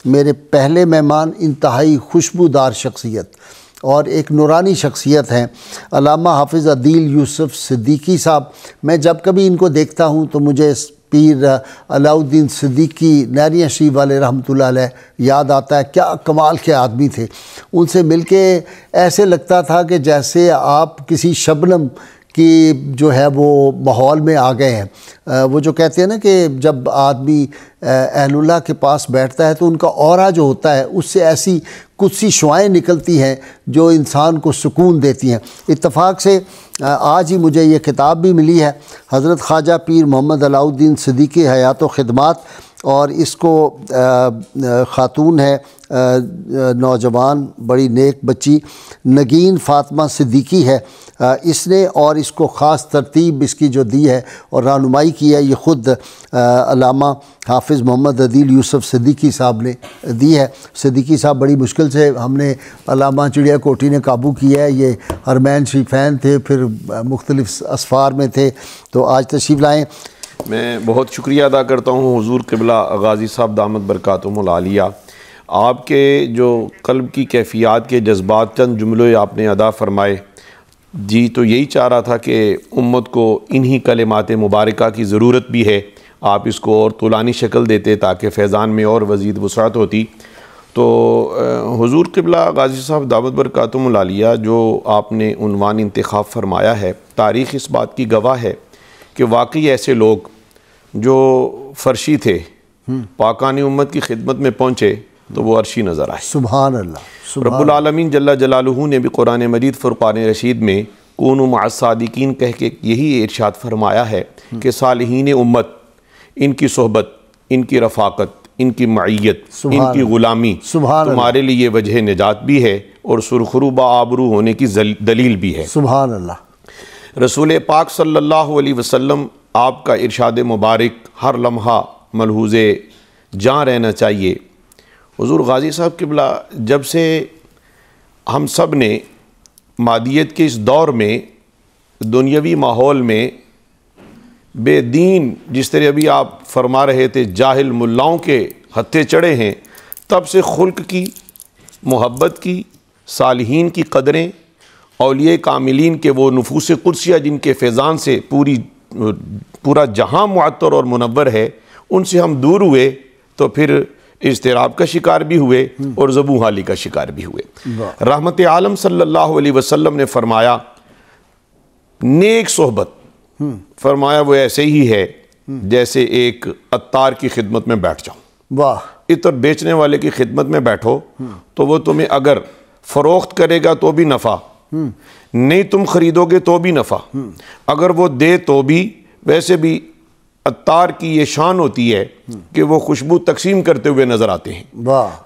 मेरे पहले मेहमान इंतहाई खुशबूदार शख्सियत और एक नूरानी शख्सियत हैं अल्लामा हाफिज़ अदील यूसुफ सिद्दीकी साहब। मैं जब कभी इनको देखता हूँ तो मुझे पीर अलाउद्दीन सिद्दीकी नहरिया शरीफ वाले रहमतुल्लाह अलैह याद आता है। क्या कमाल के आदमी थे। उनसे मिलके ऐसे लगता था कि जैसे आप किसी शबनम कि जो है वो माहौल में आ गए हैं। वो जो कहते हैं ना कि जब आदमी अहलुल्लाह के पास बैठता है तो उनका औरा जो होता है उससे ऐसी कुछ सी शुआएँ निकलती हैं जो इंसान को सुकून देती हैं। इत्तफाक से आज ही मुझे ये किताब भी मिली है, हज़रत ख्वाजा पीर मोहम्मद अलाउद्दीन सिद्दीकी हयात व खिदमात, और इसको ख़ातून है नौजवान बड़ी नेक बच्ची नगीन फ़ातिमा सिद्दीकी है इसने, और इसको ख़ास तरतीब इसकी जो दी है और रहनुमाई की है ये ख़ुद अल्लामा हाफिज़ मोहम्मद अदील यूसुफ सिद्दीकी साहब ने दी है। सिद्दीकी साहब बड़ी मुश्किल से हमने अल्लामा चिड़िया कोठी ने काबू किया है। ये हरमैन शरीफैन थे, फिर मुख्तलिफ़ असफ़ार में थे, तो आज तशरीफ़ लाएँ। मैं बहुत शुक्रिया अदा करता हूँ हुज़ूर क़िबला गाज़ी साहब दामत बरकातुहुमुल आलिया। आपके जो क़ल्ब की कैफ़ियत के जज्बात चंद जुमले आपने अदा फ़रमाए जी, तो यही चाह रहा था कि उम्मत को इन्हीं कलिमात मुबारका की ज़रूरत भी है। आप इसको और तुलानी शक्ल देते ताकि फैज़ान में और वज़ीद वुसाअत होती। तो हुज़ूर क़िबला गाज़ी साहब दामत बरकातुहुमुल आलिया जो आपने उन्वान इंतख़ाब फ़रमाया है, तारीख़ इस बात की गवाह है कि वाकई ऐसे लोग जो फ़र्शी थे पाकानी उम्मत की खिदमत में पहुँचे तो वो अर्शी नज़र आए। सुभान अल्लाह। रब्बुल आलमीन जल्ला जलालुहू ने भी कुरान मजीद फ़ुरक़ान रशीद में कूनू मअस्सादिकीन कह के यही इरशाद फरमाया है कि सालिहीन उम्मत, इनकी सोहबत, इनकी रफ़ाकत, इनकी मईयत, इनकी ग़ुलामी तुम्हारे लिए वजह निजात भी है और सुरखरू बाआबरू होने की दलील भी है। सुभान अल्लाह। रसूल पाक सल्लल्लाहु अलैहि वसल्लम आपका इरशाद मुबारक हर लम्हा मलहूज़े जाँ रहना चाहिए। हुज़ूर गाज़ी साहब क़िबला, जब से हम सब ने मादियत के इस दौर में दुनियावी माहौल में बेदीन, जिस तरह अभी आप फरमा रहे थे, जाहिल मुल्लाओं के हत्थे चढ़े हैं, तब से खुल्क की, मोहब्बत की, सालिहीन की कदरें, औलिया कामिलीन के वो नफूस कुदसिया जिनके फैज़ान से पूरा जहां मुअत्तर और मुनव्वर है, उनसे हम दूर हुए तो फिर इज़्तिराब का शिकार भी हुए और ज़बू हाली का शिकार भी हुए। रहमत आलम सल्लल्लाहु अलैहि वसल्लम ने फरमाया नेक सोहबत, फरमाया वो ऐसे ही है जैसे एक अत्तार की खिदमत में बैठ जाओ। वाह। इतर बेचने वाले की खिदमत में बैठो तो वो तुम्हें अगर फ़रोख्त करेगा तो भी नफ़ा, नहीं तुम खरीदोगे तो भी नफ़ा, अगर वो दे तो भी। वैसे भी अत्तार की ये शान होती है कि वो खुशबू तकसीम करते हुए नजर आते हैं।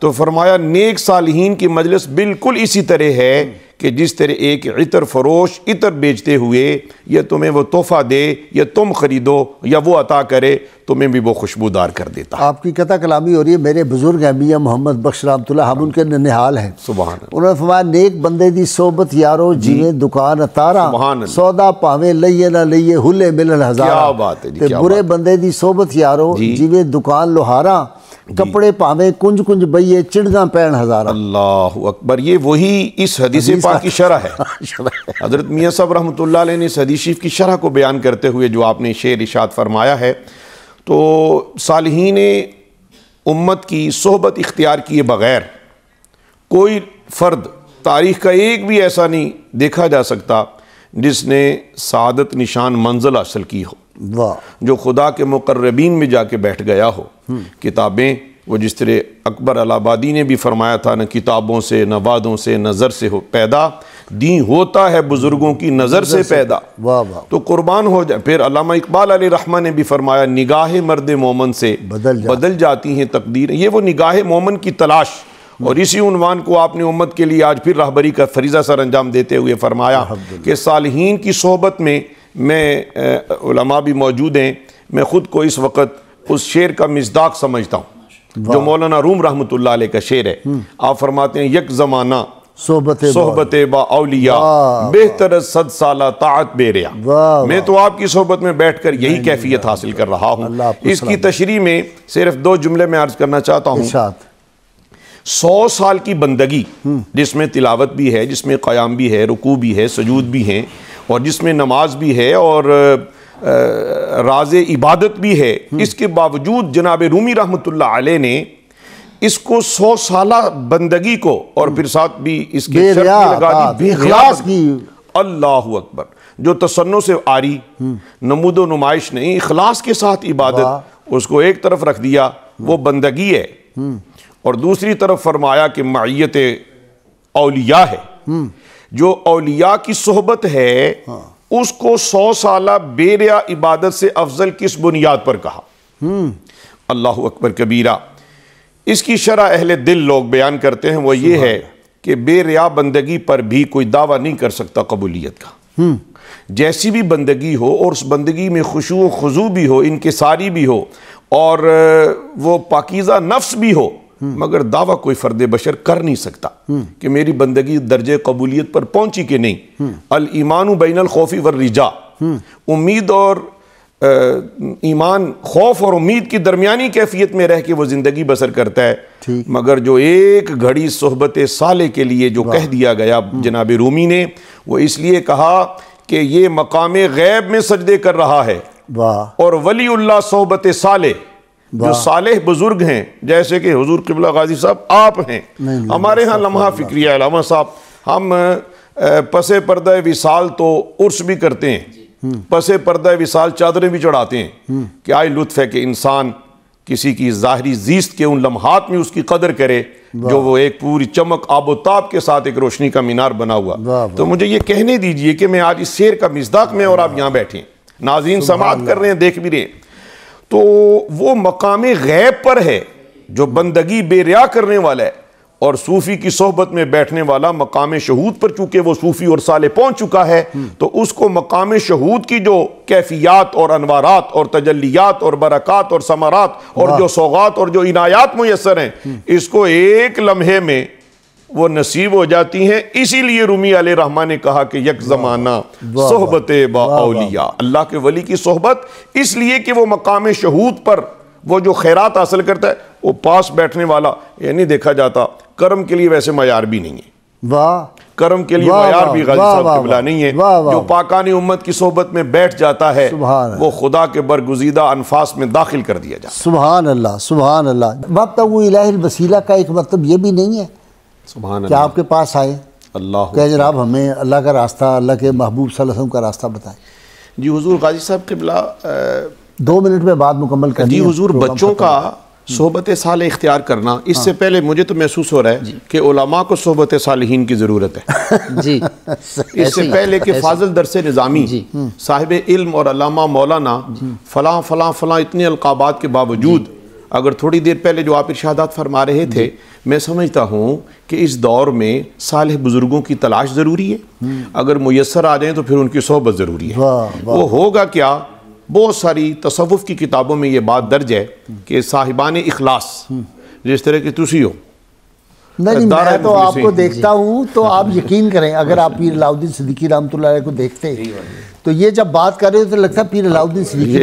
तो फरमाया नेक सालिहीन की मजलिस बिल्कुल इसी तरह है कि जिस तरह एक इतर फरोश इतर बेचते हुए या तुम्हें वो तोहफा दे या तुम खरीदो या वो अता करे, तुम्हें भी वो खुशबूदार कर देता। आपकी कथा कलामी हो रही है। मेरे बुजुर्ग हैं मियां मोहम्मद बख्श रहमतुल्लाह, हम उनके ननिहाल हैं। सुभान। उन्होंने फरमाया नेक बंदे दी सोबत यारो जिवें दुकान अतारा, सौदा भावें लईए ना लईए हुले मिलन हज़ारा। क्या बात है जी। बुरे बंदे दी सोबत यारो जिवें दुकान लोहारा, कपड़े पावे कुंज कुंज बइये चिड़गा पैन हज़ारा। अल्लाहु अकबर। ये वही इस हदीस पाक की शरह है। हज़रत मियाँ साहब रहमतुल्लाह अलैह ने इस हदीस शरीफ की शरह को बयान करते हुए जो आपने शेर इरशाद फरमाया है, तो सालिहीन उम्मत की सोहबत इख्तियार किए बग़ैर कोई फ़र्द तारीख़ का एक भी ऐसा नहीं देखा जा सकता जिसने सादत निशान मंजिल हासिल की हो, जो खुदा के मुक़र्रबीन में जाके बैठ गया हो। किताबें वो जिस तरह अकबर अलाहाबादी ने भी फरमाया था, न किताबों से न वादों से नज़र से हो पैदा, दीन होता है बुज़ुर्गों की नज़र से पैदा। तो कुर्बान हो जाए। फिर अल्लामा इकबाल अलैहि रहमा ने भी फरमाया निगाह मर्द मोमन से बदल जाती हैं तकदीर। ये वो निगाह मोमन की तलाश, और इसी उन्वान को आपने उम्मत के लिए आज फिर रहबरी का फरीज़ा सर अंजाम देते हुए फरमाया कि सालिहीन की सोहबत में मैं उलमा भी मौजूद हैं, मैं ख़ुद को इस वक़्त उस शेर का मिज़दाक समझता हूँ जो मौलाना रूम रहमतुल्लाह अलैह का शेर है। आप फरमाते हैं यक ज़माना सोहबत बा औलिया बेहतर सद साला ताअत बेरिया। मैं तो आपकी सोहबत में बैठकर यही कैफियत हासिल कर रहा हूँ। इसकी तशरीह में सिर्फ दो जुमले में अर्ज करना चाहता हूँ 100 साल की बंदगी जिसमें तिलावत भी है, जिसमें क़याम भी है, रुकू भी है, सजूद भी है, और जिसमें नमाज भी है और राज़े इबादत भी है, इसके बावजूद जनाब रूमी रहमतुल्लाह अलैह ने इसको 100 साला बंदगी को और फिर साथ भी इसके शर्त लगा दी इखलास की। अल्लाहु अकबर, जो तसन्नो से आरी, नमूदो नुमाइश नहीं, इखलास के साथ इबादत, उसको एक तरफ रख दिया, वो बंदगी है। और दूसरी तरफ फरमाया कि मायत औलिया है, जो औलिया की सोहबत है उसको 100 साला बेरिया इबादत से अफजल किस बुनियाद पर कहा। अल्लाहु अकबर कबीरा। इसकी शरह अहले दिल लोग बयान करते हैं, वो ये है कि बेरिया बंदगी पर भी कोई दावा नहीं कर सकता कबूलियत का। जैसी भी बंदगी हो और उस बंदगी में खुशू व खुजू भी हो, इनकिसारी भी हो और वो पाकीज़ा नफ्स भी हो, मगर दावा कोई फ़र्द बशर कर नहीं सकता कि मेरी बंदगी दर्जे कबूलियत पर पहुंची कि नहीं। अल ईमानु बैनल खौफी वर रिजा, उम्मीद और ईमान, खौफ और उम्मीद की दरमियानी कैफियत में रह के वो ज़िंदगी बसर करता है। मगर जो एक घड़ी सोहबत साले के लिए जो कह दिया गया जनाब रूमी ने, वो इसलिए कहा कि ये मकाम गैब में सजदे कर रहा है। और वलीउल्लाह सोहबत साले, जो सालेह बुजुर्ग हैं, जैसे कि हुजूर क़िबला गाजी साहब आप हैं, हमारे यहाँ लम्हा फिक्रिया अलामा साहब, हम पसे पर्दा विसाल तो उर्स भी करते हैं, पसे पर्दा विसाल चादरें भी चढ़ाते हैं। क्या लुत्फ़ है कि इंसान किसी की ज़ाहरी ज़ीस्त के उन लम्हात में उसकी कदर करे जो वो एक पूरी चमक आबोताब के साथ एक रोशनी का मीनार बना हुआ। तो मुझे ये कहने दीजिए कि मैं आज इस शेर का मिज़दाक में और आप यहाँ बैठे, नाज़रीन समाअत कर रहे हैं, देख भी रहे हैं, तो वो मकाम गैब पर है जो बंदगी बेरिया करने वाला है। और सूफ़ी की सोहबत में बैठने वाला मकाम शहूद पर चूंकि वो सूफ़ी और साले पहुंच चुका है, तो उसको मकाम शहूद की जो कैफियात और अनवारात और तजल्लियात और बरक़ात और समरात और जो सौगात और जो इनायात मुयस्सर हैं, इसको एक लम्हे में वो नसीब हो जाती हैं। इसीलिए रूमी अलैहि रहमान ने कहा कि यक ज़माना सोहबत बा औलिया, अल्लाह के वली की सोहबत, इसलिए कि वो मकाम शहूद पर वो जो खैरात हासिल करता है, वो पास बैठने वाला ये नहीं देखा जाता। कर्म के लिए वैसे मयार भी नहीं है, कर्म के लिए मयार भी गाजी साहब क़िबला नहीं है। जो पाकानी उम्मत की सोहबत में बैठ जाता है, वो खुदा के बरगुज़ीदा अनफास में दाखिल कर दिया जाता है। सुभान अल्लाह, सुभान अल्लाह। बात तो वो इलाहिल वसीला का एक मतलब ये भी नहीं है क्या आपके पास आए अल्लाह कह जनाब हमें अल्लाह का रास्ता, अल्लाह के महबूब सल्लल्लाहु अलैहि वसल्लम का रास्ता बताएं। जी हुजूर गाजी साहब क़िबला 2 मिनट में बात मुकम्मल कर। जी हुजूर, बच्चों का सोहबत साले इख्तियार करना, इससे पहले मुझे तो महसूस हो रहा है कि उलमा को सोहबत सालिहीन की ज़रूरत है। जी, इससे पहले कि फाजिल दरसे निज़ामी साहिब इल्म और अल्लामा मौलाना फ़लाँ फ़लाँ फ़लाँ इतने अलक़ाबात के बावजूद, अगर थोड़ी देर पहले जो आप इरशादात फरमा रहे थे, मैं समझता हूँ कि इस दौर में सालेह बुज़ुर्गों की तलाश ज़रूरी है। अगर मुयस्सर आ जाएँ तो फिर उनकी सोहबत ज़रूरी है। वो होगा क्या, बहुत सारी तसव्वुफ़ की किताबों में ये बात दर्ज है कि साहिबान इखलास जिस तरह की तुसी हो। नहीं, मैं तो आपको देखता हूँ तो आप यकीन करें, अगर आप पीर अलाउद्दीन सिद्दीकी रहमतुल्लाह अलैह को देखते तो ये जब बात कर रहे हो तो लगता है पीर अलाउद्दीन सिद्दीकी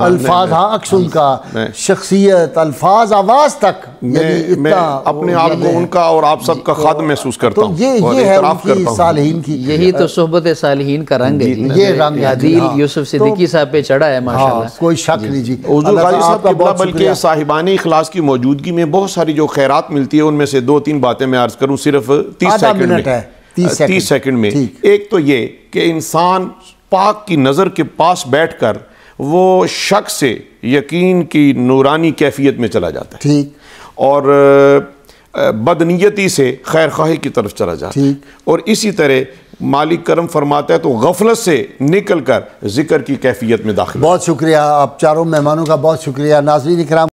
अल्फाज, हाँ अक्स उनका, शख्सियत, अल्फाज, आवाज़ तक, मैं अपने आप को उनका और आप सबका खादिम महसूस करता हूँ। ये है उनकी सालिहीन की, यही तो सोहबत सालिहीन का रंग है। ये रंग आदिल यूसुफ सिद्दीकी साहब पे चढ़ा है माशाल्लाह, कोई शक नहीं जी। बल्कि साहिबान इखलास की मौजूदगी में बहुत सारी जो खैरात मिलती है, उनमें से 2-3 बातें मैं अर्ज करूँ सिर्फ 30 सेकंड में। एक तो ये कि इंसान पाक की नज़र के पास बैठकर वो शक से यकीन की नूरानी कैफियत में चला जाता है, ठीक, और बदनीयती से खैर ख्वाही की तरफ चला जाता है, और इसी तरह मालिक करम फरमाता है तो गफलत से निकल कर जिक्र की कैफियत में दाखिल। बहुत शुक्रिया आप चारों मेहमानों का, बहुत शुक्रिया। नाज़रीन इकराम।